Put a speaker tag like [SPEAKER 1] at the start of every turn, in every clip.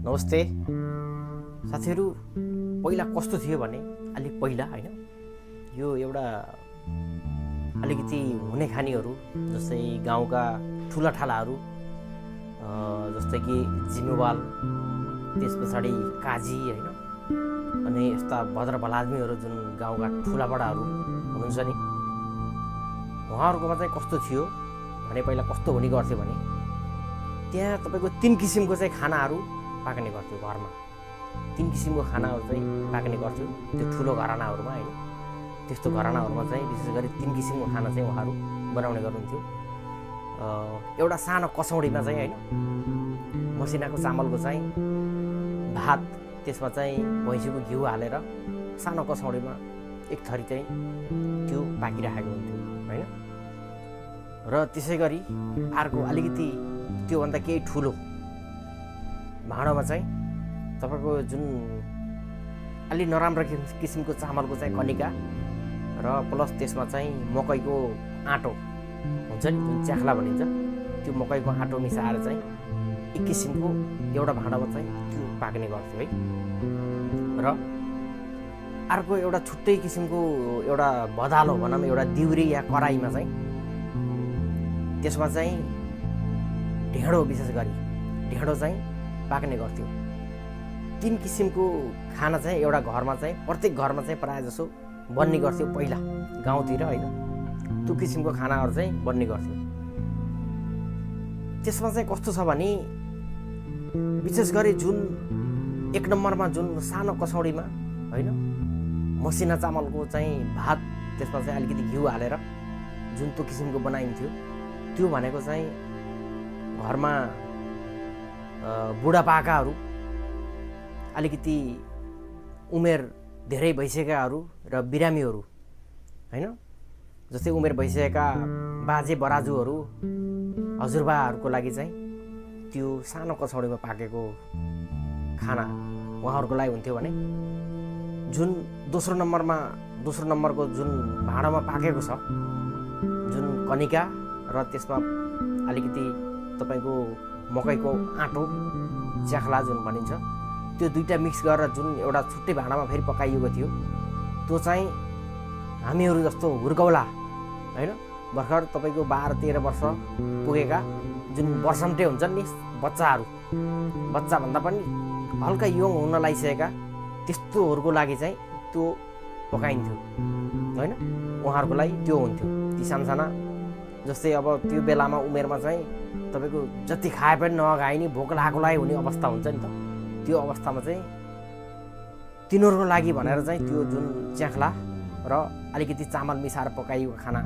[SPEAKER 1] नमस्ते साथीहरू। पहिला कस्तो थियो भने अलि पहिला हैन, यो एउटा अलिकति हुने खानीहरू जस्तै गाउँका ठुला ठालाहरू जस्तै कि जिम्मेवाल, त्यस पछाडि काजी हैन, अनि यस्ता भद्र भलादमीहरू जुन गाउँका ठुला बडाहरू हुनुहुन्छ नि, उहाँहरूकोमा चाहिँ कस्तो थियो भने पहिला कस्तो हुने गर्थ्यो भने त्यहाँ तपाईको 3 किसिमको चाहिँ खानाहरू पाक्ने गर्थ्यो घरमा। 3 किसिमको खानाहरू चाहिँ पाक्ने गर्थ्यो त्यो ठुलो घरानाहरूमा हैन। त्यस्तो घरानाहरूमा चाहिँ विशेष गरी 3 किसिमको खाना चाहिँ उहाँहरू बनाउने गर्नुहुन्थ्यो। एउटा सानो कसौडीमा चाहिँ हैन, मसिनाको चामलको चाहिँ भात, त्यसमा चाहिँ भैँसीको घिउ हालेर सानो कसौडीमा एक थरी चाहिँ त्यो पाकिराखेको हुन्थ्यो हैन। र त्यसै गरी अर्को अलिकति त्योभन्दा केही ठुलो भाँडोमा चाहिँ तपाईको जुन अलि नराम्रो किसिमको चामलको चाहिँ कनिका र प्लस त्यसमा चाहिँ मकैको आँटो हुन्छ नि, जुन च्याख्ला भनिन्छ, त्यो मकैको आँटो मिसाएर चाहिँ एक किसिमको एउटा भाँडामा चाहिँ त्यो पाक्ने गर्थ्यो है। र अर्को एउटा छुट्टै किसिमको एउटा बदालो भनौँ, एउटा दिउरे या कराईमा चाहिँ त्यसमा चाहिँ ढेँडो, विशेष गरी ढेँडो चाहिँ पाक्ने गर्थ्यो। 3 किसिमको खाना चाहिँ एउटा घरमा चाहिँ, प्रत्येक घरमा चाहिँ प्रायः जसो बन्ने गर्थ्यो पहिला गाउँतिर हैन। त्यो किसिमको खानाहरू चाहिँ बन्ने गर्थ्यो। त्यसमा चाहिँ कस्तो छ भने विशेष गरी जुन 1 नम्बरमा जुन सानो कसौडीमा हैन, मसिना चामलको चाहिँ भात, त्यसमा चाहिँ अलिकति घिउ हालेर जुन त्यो किसिमको बनाइन्थ्यो, त्यो भनेको चाहिँ घरमा बुढापाकाहरू, अलिकति उमेर धेरै भइसकेकाहरू र बिरामीहरू हैन, जस्तै उमेर भइसकेका बाजे बराजुहरू, हजुरबाहरूको लागि चाहिँ त्यो सानो कसौडीमा पाकेको खाना उहाँहरूको लागि हुन्थ्यो भने जुन दोस्रो नम्बरको जुन भाँडामा पाकेको छ जुन कनिका र त्यसमा अलिकति तपाईको मकैको आँटो च्याख्ला जुन भनिन्छ, त्यो दुईटा मिक्स गरेर जुन एउटा छुट्टै भाँडामा फेरि पकाइएको थियो, त्यो चाहिँ हामीहरू जस्तो हुर्कौला हैन, भर्खर तपाईको 12-13 वर्ष पुगेका जुन वर्षम्टे हुन्छन् नि बच्चाहरू, बच्चा भन्दा पनि हल्का यङ हुन लागिसकेका त्यस्तोहरूको लागि चाहिँ त्यो पकाइन्थ्यो हैन। उहाँहरूको लागि त्यो हुन्थ्यो। ती सानसाना जस्तै अब त्यो बेलामा उमेरमा चाहिँ तपाईको जति खाए पनि नखाइनी भोक लागेकोलाई हुने अवस्था हुन्छ नि त, त्यो अवस्थामा चाहिँ तिनीहरूको लागि भनेर चाहिँ त्यो जुन च्याख्ला र अलिकति चामल मिसाएर पकाइएको खाना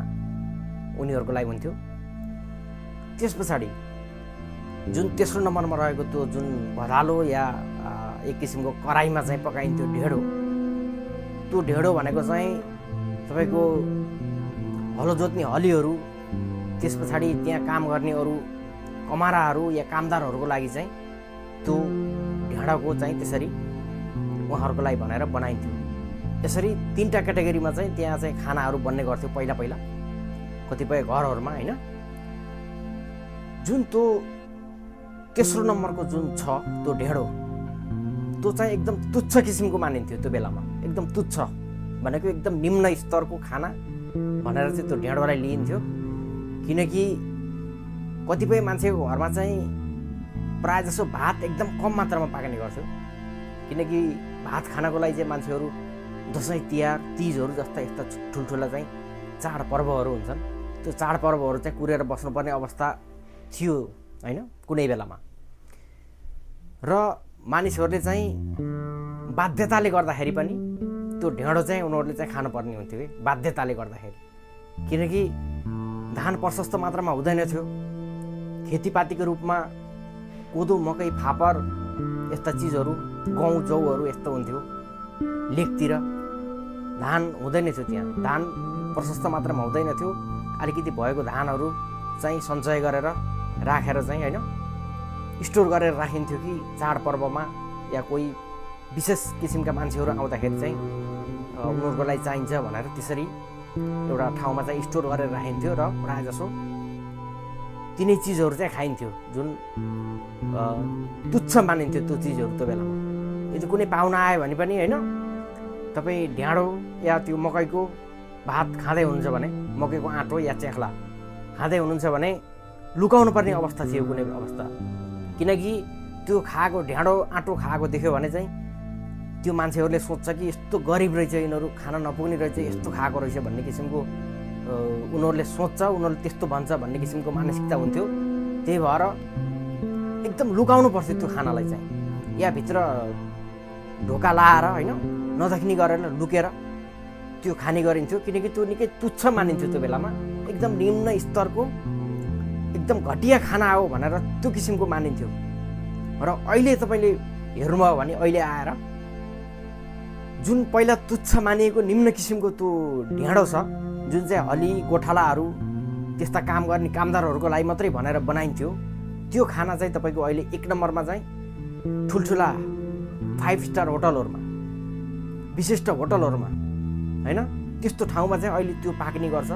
[SPEAKER 1] उनीहरूको लागि हुन्थ्यो। त्यस पछाडि जुन तेस्रो नम्बरमा रहेको त्यो जुन भदालो या एक किसिमको कराईमा चाहिँ पकाइन्थ्यो ढेँडो, त्यो ढेँडो भनेको चाहिँ तपाईको हलो जोत्ने हलीहरू, त्यस पछाडि त्यहाँ काम गर्ने अरू कमाराहरू या कामदारहरूको लागि चाहिँ त्यो ढेँडाको चाहिँ त्यसरी उहाँहरूको लागि भनेर बनाइन्थ्यो। यसरी 3टा क्याटेगोरीमा चाहिँ त्यहाँ चाहिँ खानाहरू बन्ने गर्थ्यो पहिला कतिपय घरहरूमा हैन। जुन त्यो तेस्रो नम्बरको जुन छ त्यो ढेँडो, त्यो चाहिँ एकदम तुच्छ किसिमको मानिन्थ्यो त्यो बेलामा। एकदम तुच्छ भनेको एकदम निम्न स्तरको खाना भनेर चाहिँ त्यो ढेँडोलाई लिइन्थ्यो। किनकि कतिपय मान्छेको घरमा चाहिँ प्रायः जसो भात एकदम कम मात्रामा पाक्ने गर्थ्यो। किनकि भात खानको लागि चाहिँ मान्छेहरू दसैँ तिहार तीजहरू जस्ता यस्ता ठुल्ठुला चाहिँ चाडपर्वहरू हुन्छन्, त्यो चाडपर्वहरू चाहिँ कुरेर बस्नुपर्ने अवस्था थियो हैन कुनै बेलामा। र मानिसहरूले चाहिँ बाध्यताले गर्दाखेरि पनि त्यो ढेँडो चाहिँ उनीहरूले चाहिँ खानुपर्ने हुन्थ्यो कि बाध्यताले गर्दाखेरि। किनकि धान प्रशस्त मात्रामा हुँदैन थियो। खेतीपातीको रूपमा कोदो, मकै, फापर यस्ता चिजहरू, गहुँ जौहरू यस्तो हुन्थ्यो। लेकतिर धान हुँदैन थियो, त्यहाँ धान प्रशस्त मात्रामा हुँदैन थियो। अलिकति भएको धानहरू चाहिँ सञ्चय गरेर राखेर चाहिँ हैन स्टोर गरेर राखिन्थ्यो कि चाडपर्वमा या कोही विशेष किसिमका मान्छेहरू आउँदाखेरि चाहिँ उनीहरूको लागि चाहिन्छ भनेर त्यसरी एउटा ठाउँमा चाहिँ स्टोर गरेर राखिन्थ्यो। र प्रायः जसो तिनै चिजहरू चाहिँ खाइन्थ्यो जुन तुच्छ मानिन्थ्यो त्यो चिजहरू त्यो बेलामा। यदि कुनै पाहुना आयो भने पनि होइन तपाईँ ढ्याँडो या त्यो मकैको भात खाँदै हुनुहुन्छ भने, मकैको आँटो या च्याख्ला खाँदै हुनुहुन्छ भने लुकाउनु पर्ने अवस्था थियो कुनै अवस्था। किनकि त्यो खाएको ढ्याँडो आँटो खाएको देख्यो भने चाहिँ त्यो मान्छेहरूले सोच्छ कि यस्तो गरिब रहेछ, यिनीहरू खाना नपुग्ने रहेछ, यस्तो खाएको रहेछ भन्ने किसिमको उनीहरूले सोच्छ, उनीहरूले त्यस्तो भन्छ भन्ने किसिमको मानसिकता हुन्थ्यो। त्यही भएर एकदम लुकाउनु पर्थ्यो त्यो खानालाई चाहिँ, या भित्र ढोका लाएर होइन नदेख्ने गरेर लुकेर त्यो खाने गरिन्थ्यो। किनकि त्यो निकै तुच्छ मानिन्थ्यो त्यो बेलामा, एकदम निम्न स्तरको एकदम घटिया खाना हो भनेर त्यो किसिमको मानिन्थ्यो। र अहिले तपाईँले हेर्नुभयो भने अहिले आएर जुन पहिला तुच्छ मानिएको निम्न किसिमको त्यो ढ्याँडो छ, जुन चाहिँ हली गोठालाहरू त्यस्ता काम गर्ने कामदारहरूको लागि मात्रै भनेर बनाइन्थ्यो, त्यो खाना चाहिँ तपाईँको अहिले 1 नम्बरमा चाहिँ ठुल्ठुला 5 स्टार होटलहरूमा, विशिष्ट होटलहरूमा होइन त्यस्तो ठाउँमा चाहिँ अहिले त्यो पाक्ने गर्छ।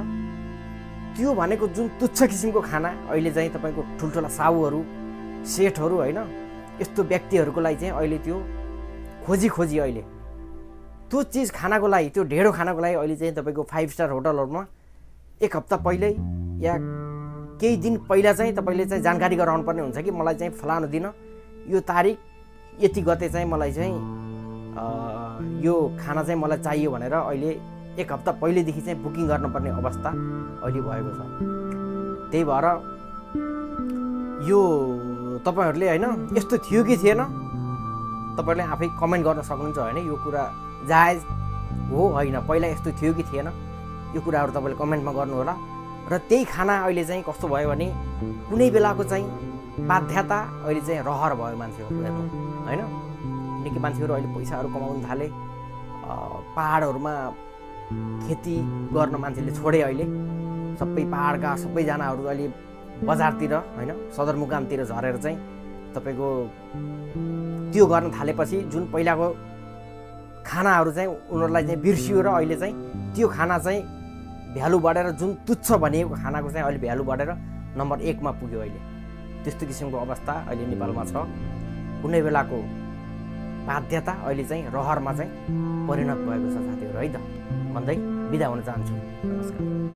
[SPEAKER 1] त्यो भनेको जुन तुच्छ किसिमको खाना अहिले चाहिँ तपाईँको ठुल्ठुला साहुहरू, सेठहरू होइन यस्तो व्यक्तिहरूको लागि चाहिँ अहिले त्यो खोजी अहिले त्यो चिज खानको लागि, त्यो ढेँडो खानको लागि अहिले चाहिँ तपाईँको 5 स्टार होटलहरूमा 1 हप्ता पहिल्यै या केही दिन पहिला चाहिँ तपाईँले चाहिँ जानकारी गराउनु पर्ने हुन्छ कि मलाई चाहिँ फलानु दिन यो तारिक यति गते चाहिँ मलाई चाहिँ यो खाना चाहिँ मलाई चाहियो भनेर अहिले 1 हप्ता पहिलेदेखि चाहिँ बुकिङ गर्नुपर्ने अवस्था अहिले भएको छ। त्यही भएर यो तपाईँहरूले होइन यस्तो थियो कि थिएन, तपाईँहरूले आफै कमेन्ट गर्न सक्नुहुन्छ होइन यो कुरा जायज हो होइन, पहिला यस्तो थियो कि थिएन, यो कुराहरू तपाईँले कमेन्टमा गर्नुहोला। र त्यही खाना अहिले चाहिँ कस्तो भयो भने कुनै बेलाको चाहिँ बाध्यता अहिले चाहिँ रहर भयो मान्छेहरू हेर्नु होइन। किनकि मान्छेहरू अहिले पैसाहरू कमाउन थाले, पहाडहरूमा खेती गर्न मान्छेले छोडे, अहिले सबै पहाडका सबैजनाहरू अहिले बजारतिर होइन सदरमुकामतिर झरेर चाहिँ तपाईँको त्यो गर्न थालेपछि जुन पहिलाको खानाहरू चाहिँ उनीहरूलाई चाहिँ बिर्सियो र अहिले चाहिँ त्यो खाना चाहिँ भ्यालु बढेर जुन तुच्छ भनिएको खानाको चाहिँ अहिले भ्यालु बढेर नम्बर 1 मा पुग्यो। अहिले त्यस्तो किसिमको अवस्था अहिले नेपालमा छ। कुनै बेलाको बाध्यता अहिले चाहिँ रहरमा चाहिँ परिणत भएको छ साथीहरू है त भन्दै बिदा हुन चाहन्छु। नमस्कार।